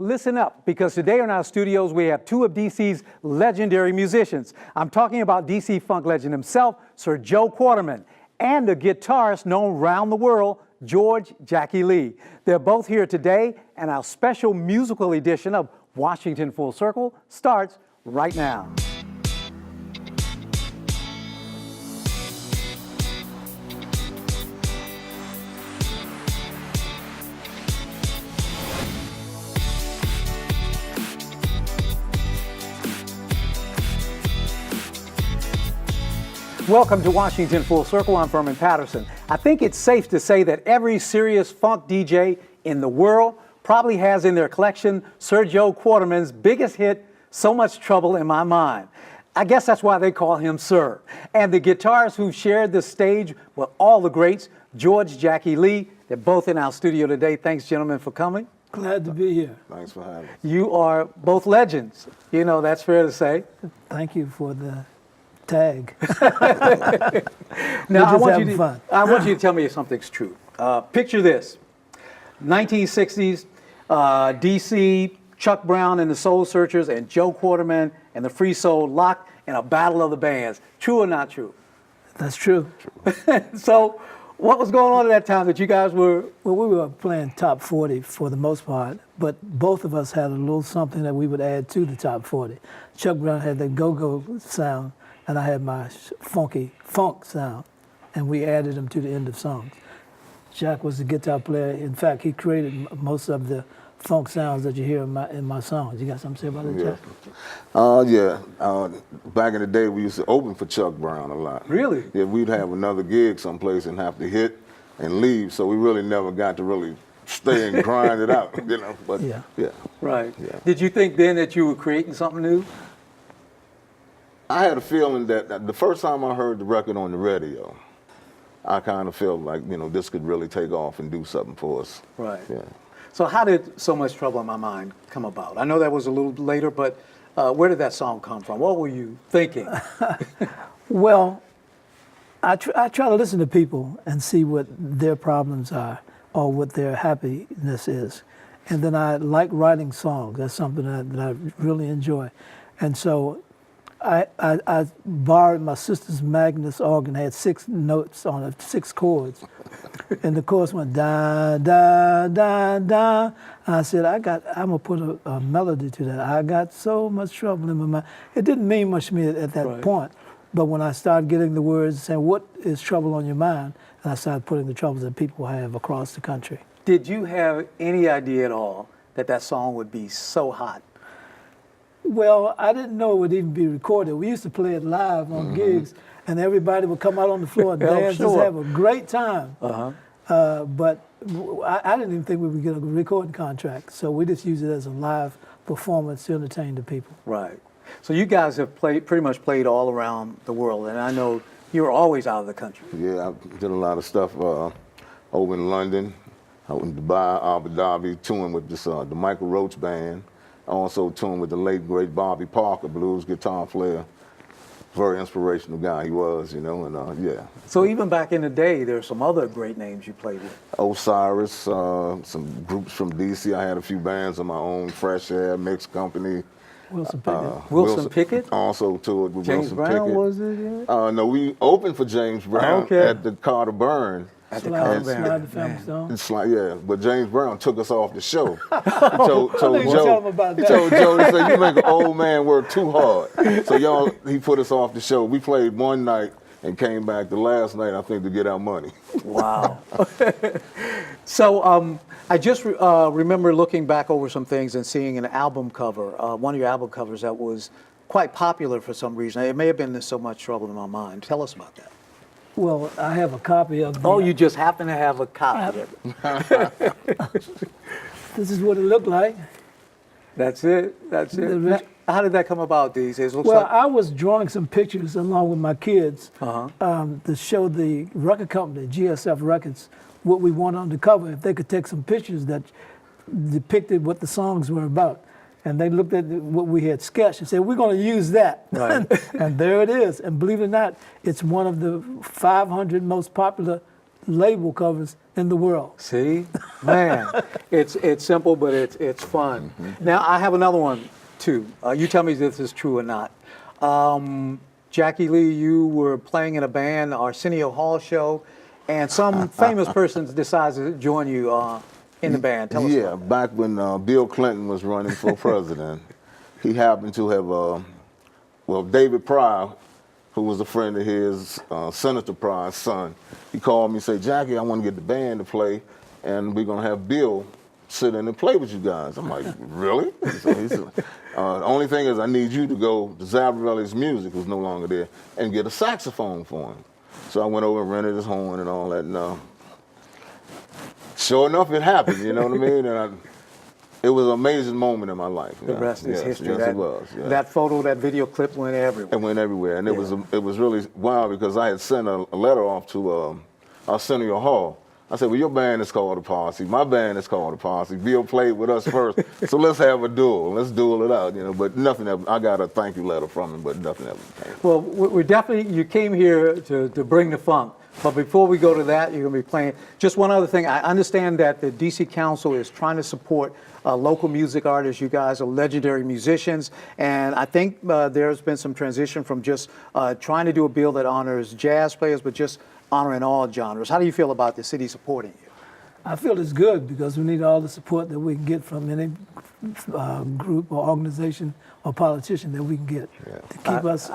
Listen up, because today in our studios we have two of DC's legendary musicians. I'm talking about DC funk legend himself, Sir Joe Quarterman, and a guitarist known around the world, George Jackie Lee. They're both here today, and our special musical edition of Washington Full Circle starts right now. Welcome to Washington Full Circle. I'm Furman Patterson. I think it's safe to say that every serious funk DJ in the world probably has in their collection Sir Joe Quarterman's biggest hit, So Much Trouble in My Mind. I guess that's why they call him Sir. And the guitarists who shared the stage with all the greats, George Jackie Lee, they're both in our studio today. Thanks, gentlemen, for coming. Glad to be here. Thanks for having us. You are both legends. You know, that's fair to say. Thank you for the tag. Now, I want you to tell me if something's true. Picture this. 1960s, DC, Chuck Brown and the Soul Searchers, and Joe Quarterman and the Free Soul locked in a battle of the bands. True or not true? That's true. So, what was going on at that time that you guys were? Well, we were playing top 40 for the most part, but both of us had a little something that we would add to the top 40. Chuck Brown had the go-go sound, and I had my funky funk sound, and we added them to the end of songs. Jack was the guitar player. In fact, he created most of the funk sounds that you hear in my songs. You got something to say about that, Jack? Back in the day, we used to open for Chuck Brown a lot. Really? Yeah, we'd have another gig someplace and have to hit and leave, so we really never got to really stay and grind it out, you know. But yeah. Right. Yeah. Did you think then that you were creating something new? I had a feeling that the first time I heard the record on the radio, I kind of felt like, you know, this could really take off and do something for us. Right. Yeah. So how did So Much Trouble in My Mind come about? I know that was a little later, but where did that song come from? What were you thinking? Well, I try to listen to people and see what their problems are or what their happiness is. And then I like writing songs. That's something that I really enjoy. And so I borrowed my sister's Magnus organ, had 6 notes on it, 6 chords. And the chorus went da, da, da, da. And I said, I'm gonna put a melody to that. I got so much trouble in my mind. It didn't mean much to me at that point. But when I started getting the words saying, what is trouble on your mind? And I started putting the troubles that people have across the country. Did you have any idea at all that that song would be so hot? Well, I didn't know it would even be recorded. We used to play it live on gigs, and everybody would come out on the floor and dance, just have a great time. But I didn't even think we would get a recording contract, so we just used it as a live performance to entertain the people. Right. So you guys have pretty much played all around the world, and I know you were always out of the country. Yeah, I did a lot of stuff over in London, out in Dubai, Abu Dhabi, touring with this, the Michael Roach Band. I also toured with the late, great Bobby Parker, blues guitar player. Very inspirational guy he was, you know, and yeah. So even back in the day, there are some other great names you played with. Osiris, some groups from DC. I had a few bands of my own, Fresh Air, Mixed Company. Wilson Pickett. Wilson Pickett? Also toured with James Wilson Brown, Pickett. was it? Yeah? No, we opened for James Brown at the Carter Burn. At the Quarterman. Slide the Family Stone. It's like, yeah, but James Brown took us off the show. He told tell him about that. He told Joe, he said, you make an old man work too hard. So he put us off the show. We played one night and came back the last night, I think, to get our money. Wow. So I just remember looking back over some things and seeing an album cover, one of your album covers that was quite popular for some reason. It may have been So Much Trouble in My Mind. Tell us about that. Well, I have a copy of the... Oh, you just happen to have a copy of it. This is what it looked like. That's it. That's it. Now, how did that come about these days? Well, I was drawing some pictures along with my kids to show the record company, GSF Records, what we wanted on the cover, if they could take some pictures that depicted what the songs were about. And they looked at what we had sketched and said, we're going to use that. Right. And there it is. And believe it or not, it's one of the 500 most popular label covers in the world. See, man, it's simple, but it's fun. Now I have another one too. You tell me if this is true or not. Jackie Lee, you were playing in a band, Arsenio Hall show, and some famous person decides to join you in the band. Tell us. Yeah, back when Bill Clinton was running for president, he happened to have, David Pryor, who was a friend of his, Senator Pryor's son, he called me and said, Jackie, I want to get the band to play, and we're going to have Bill sit in and play with you guys. I'm like, really? So he said, the only thing is I need you to go to Zavarelli's Music, who's no longer there, and get a saxophone for him. So I went over and rented his horn and all that, and sure enough, it happened, you know what I mean? And it was an amazing moment in my life. The rest is history. Yes, it was. Yeah. That photo, that video clip went everywhere. It went everywhere, and it was really wild because I had sent a letter off to Arsenio Hall. I said, well, your band is called The Posse. My band is called The Posse. Bill played with us first, so let's have a duel. Let's duel it out, you know. But nothing ever, I got a thank you letter from him, but nothing ever came. Well, we're definitely, you came here to bring the funk. But before we go to that, you're going to be playing. Just one other thing. I understand that the D.C. Council is trying to support local music artists. You guys are legendary musicians. And I think there's been some transition from just trying to do a bill that honors jazz players, but just honoring all genres. How do you feel about the city supporting you? I feel it's good because we need all the support that we can get from any group or organization or politician that we can get to keep us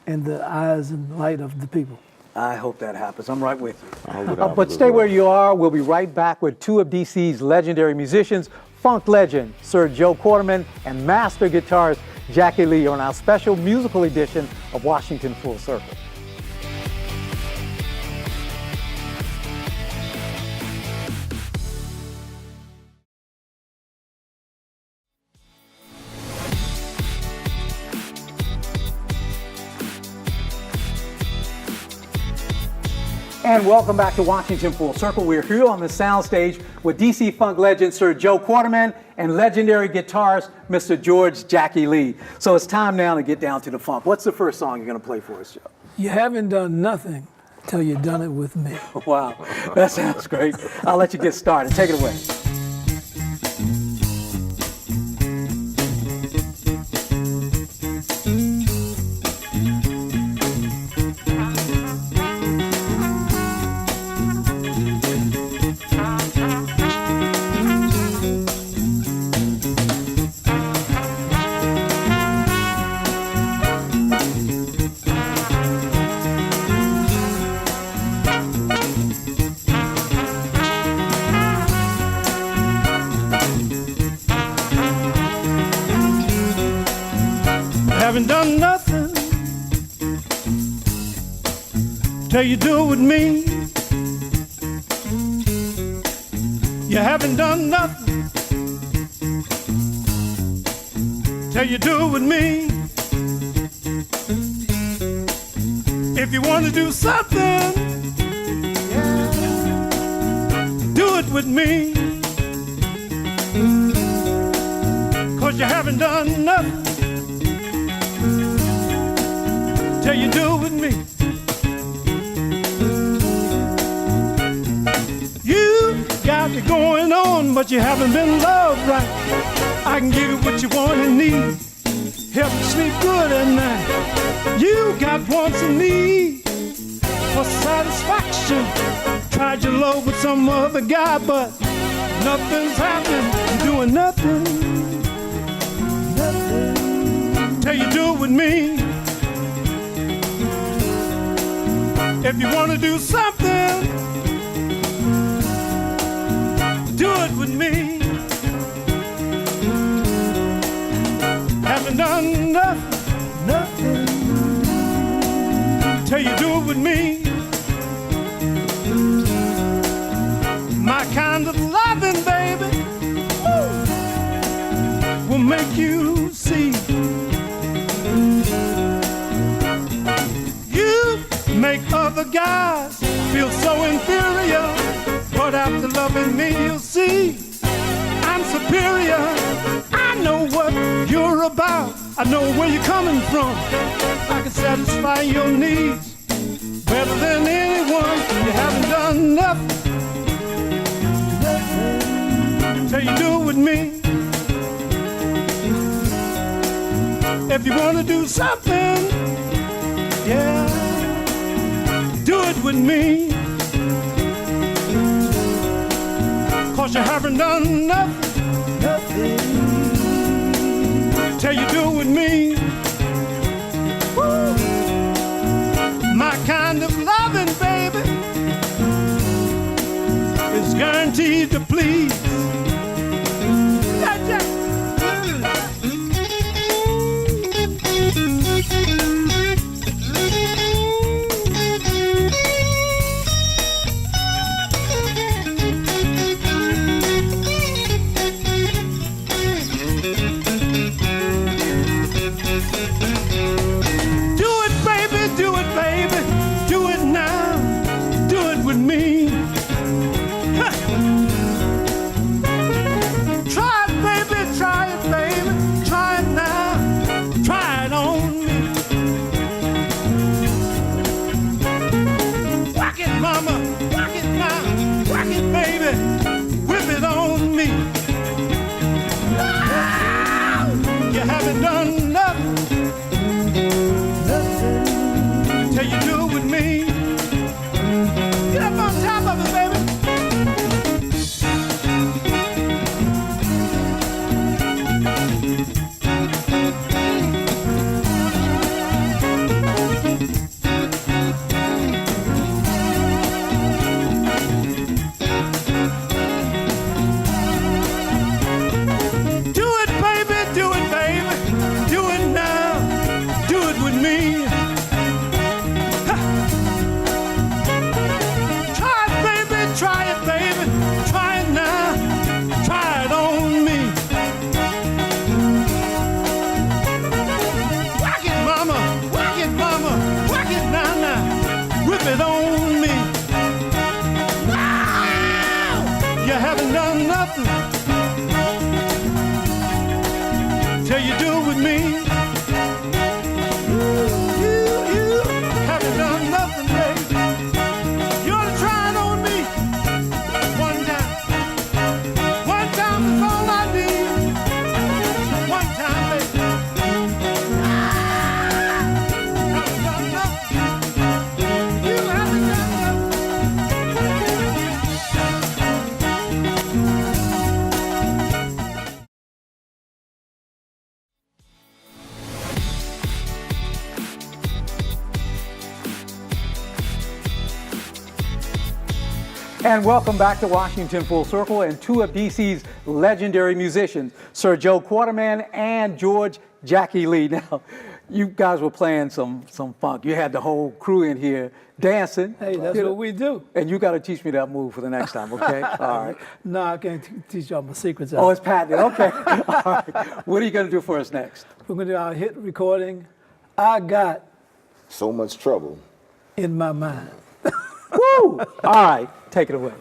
in the eyes and light of the people. I hope that happens. I'm right with you. I hope it happens But as stay well. where you are. We'll be right back with two of DC's legendary musicians, funk legend Sir Joe Quarterman and master guitarist Jackie Lee on our special musical edition of Washington Full Circle. And welcome back to Washington Full Circle. We're here on the soundstage with DC funk legend Sir Joe Quarterman and legendary guitarist Mr. George Jackie Lee. So it's time now to get down to the funk. What's the first song you're going to play for us, Joe? You haven't done nothing till you've done it with me. Wow, that sounds great. I'll let you get started. Take it away. Haven't done nothing till you do it with me. You haven't done nothing till you do it with me. If you want to do something, do it with me. 'Cause you haven't done nothing till you do it with me. You got it going on, but you haven't been loved right. I can give you what you want and need, help you sleep good at night. You got wants and needs for satisfaction. Tried your love with some other guy, but nothing's happening. You're doing nothing till you do it with me. If you want to do something, do it with me. Haven't done nothing till you do it with me. My kind of loving, baby, will make you see. Make other guys feel so inferior, but after loving me you'll see I'm superior. I know what you're about, I know where you're coming from. I can satisfy your needs better than anyone. You haven't done nothing till you do it with me. If you wanna do something, yeah, do it with me. 'Cause you haven't done nothing till you do it with me. Woo. My kind of loving, baby, is guaranteed to please. Yeah, yeah. And welcome back to Washington Full Circle and two of DC's legendary musicians, Sir Joe Quarterman and George Jackie Lee. Now, you guys were playing some funk. You had the whole crew in here dancing. Hey, that's what we do. And you got to teach me that move for the next time, okay? All right. No, I can't teach y'all my secrets. Oh, it's patented. Okay. All right. What are you going to do for us next? We're going to do our hit recording, I Got So Much Trouble in My Mind. Woo! All right. Take it away.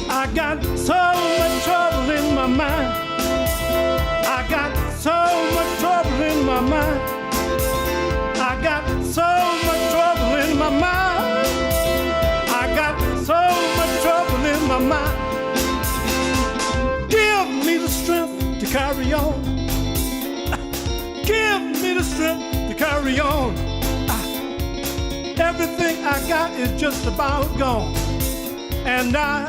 I got so much trouble in my mind. I got so much trouble in my mind. I got so much trouble in my mind. I got so much trouble in my mind. Give me the strength to carry on. Give me the strength to carry on. Everything I got is just about gone. And I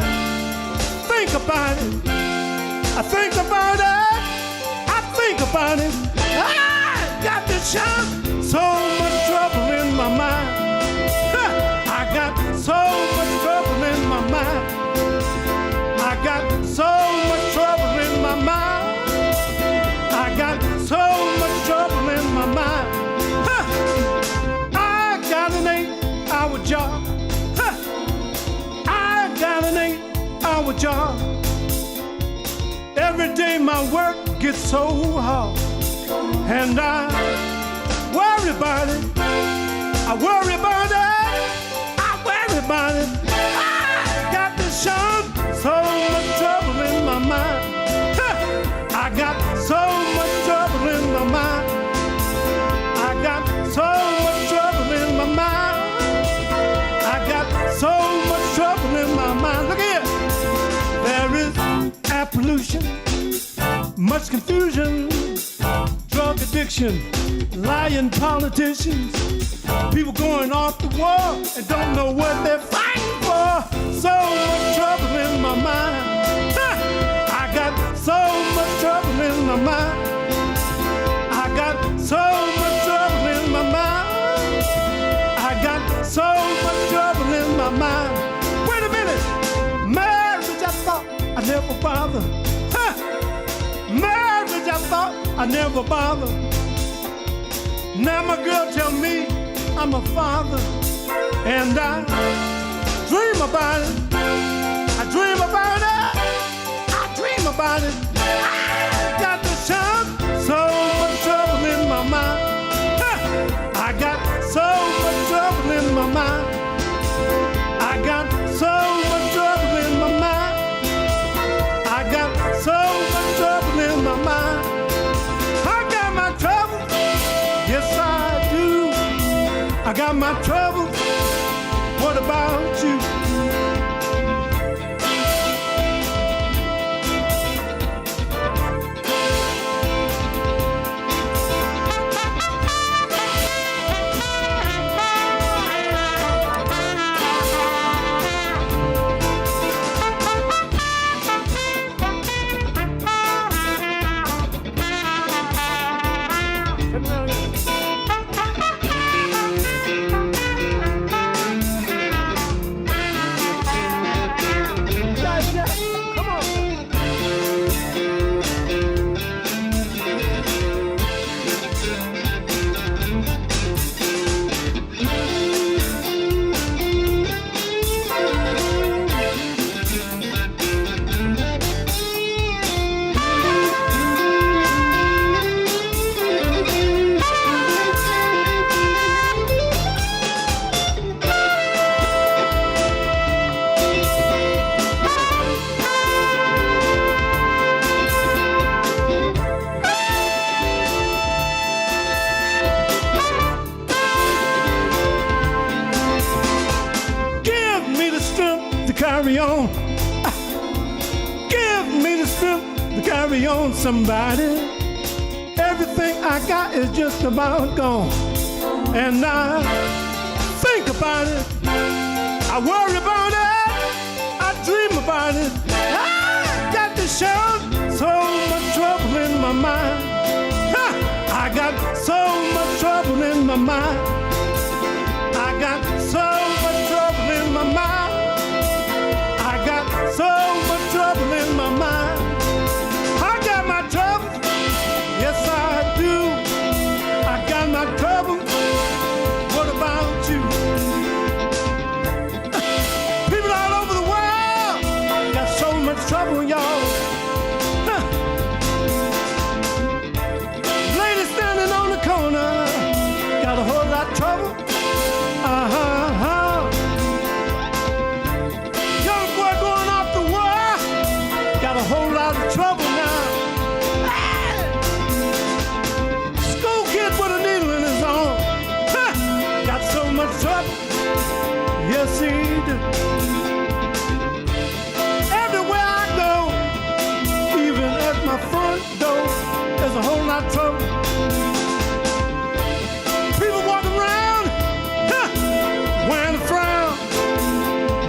think about it. I think about it. I think about it. I got to shout. So much trouble in my mind. I got so much trouble in my mind. I got so much trouble in my mind. I got so much trouble in my mind. I got an 8-hour job. I got job. Every day my work gets so hard, and I worry about it. I worry about it. I worry about it. I got this shot, so much trouble in my mind. I got so much trouble in my mind. I got so much trouble in my mind. I got so much trouble in my mind. Look here. There is air pollution, much confusion, drug addiction, lying politicians, people going off the war and don't know what they're fighting for. So much trouble in my mind. I got so much trouble in my mind. I got so much trouble in my mind. I got so much trouble in my mind. Wait a minute. Marriage, I thought I never bother. Marriage, I thought I never bother. Now my girl tell me I'm a father, and I dream about it. I dream about it. I dream about it. I got the shout, so much trouble in my mind. I got so much trouble in my mind. I got so much trouble in my mind. I got so much trouble in my mind. I got my trouble, yes I do. I got my trouble. What about you? Carry on. Give me the strength to carry on, somebody. Everything I got is just about gone, and I think about it. I worry about it. I dream about it. I got to shout, so much trouble in my mind. I got so much trouble in my mind. I got so much trouble in my mind. I got so much trouble in my mind. I got my trouble, yes I do. I got my trouble. What about you? People all over the world got so much trouble, y'all. Lady standing on the corner got a whole lot of trouble. A whole lot of trouble now. School kid with a needle in his arm, got so much trouble. Yes, he do. Everywhere I go, even at my front door, there's a whole lot of trouble. People walking around, wearing a frown,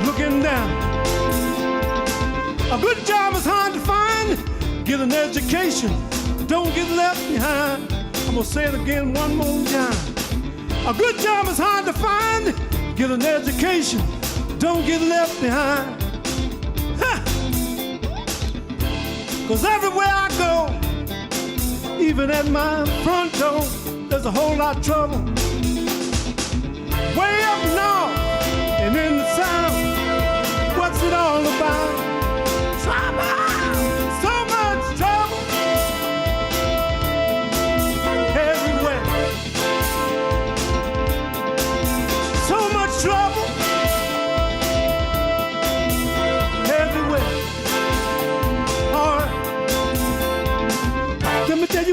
looking down. A good job is hard to find. Get an education, don't get left behind. I'm gonna say it again one more time. A good job is hard to find. Get an education, don't get left behind. Cause everywhere I go, even at my front door, there's a whole lot of trouble. Way up north and in the south, what's it all about?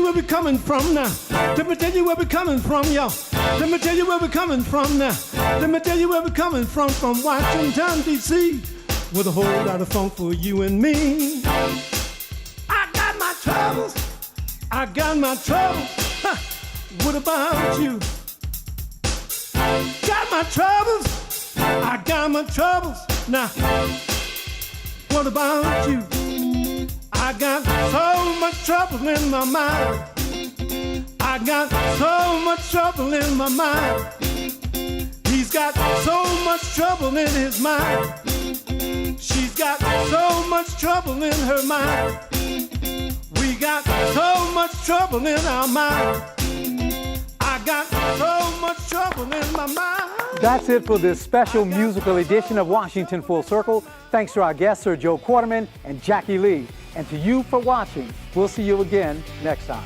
where we're coming from now. Let me tell you where we're coming from, y'all. Let me tell you where we're coming from now. Let me tell you where we're coming from Washington, D.C., with a whole lot of funk for you and me. I got my troubles. I got my troubles. Huh. What about you? Got my troubles. I got my troubles. Now, what about you? I got so much trouble in my mind. I got so much trouble in my mind. He's got so much trouble in his mind. She's got so much trouble in her mind. We got so much trouble in our mind. I got so much trouble in my mind. That's it for this special musical edition of Washington Full Circle. Thanks to our guests, Sir Joe Quarterman and Jackie Lee. And to you for watching. We'll see you again next time.